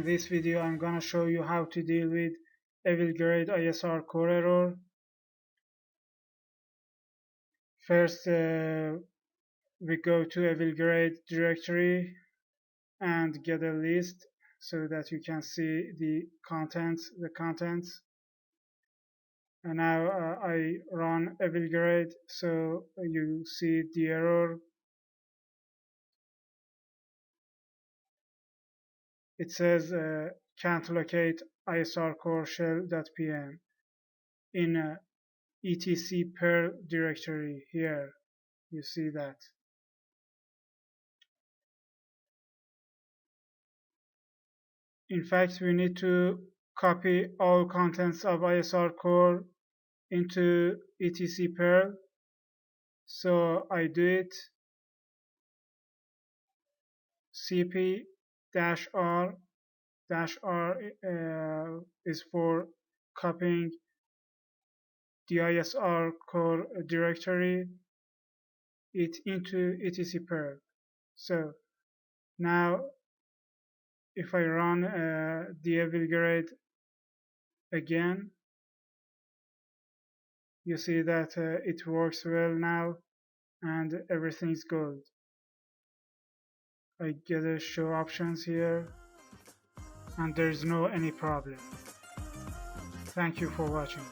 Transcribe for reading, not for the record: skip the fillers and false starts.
In this video I'm gonna show you how to deal with Evilgrade isrcore error. First we go to Evilgrade directory and get a list so that you can see the contents. And now I run Evilgrade, so you see the error. It says can't locate isrcore shell.pm in etc perl directory. Here you see that. In fact, we need to copy all contents of isrcore into etc perl. So I do it. cp-r is for copying the isrcore directory it into etc perl. So now if I run the Evilgrade again, you see that it works well now and everything's good. I get a show options here and there's no any problem. Thank you for watching.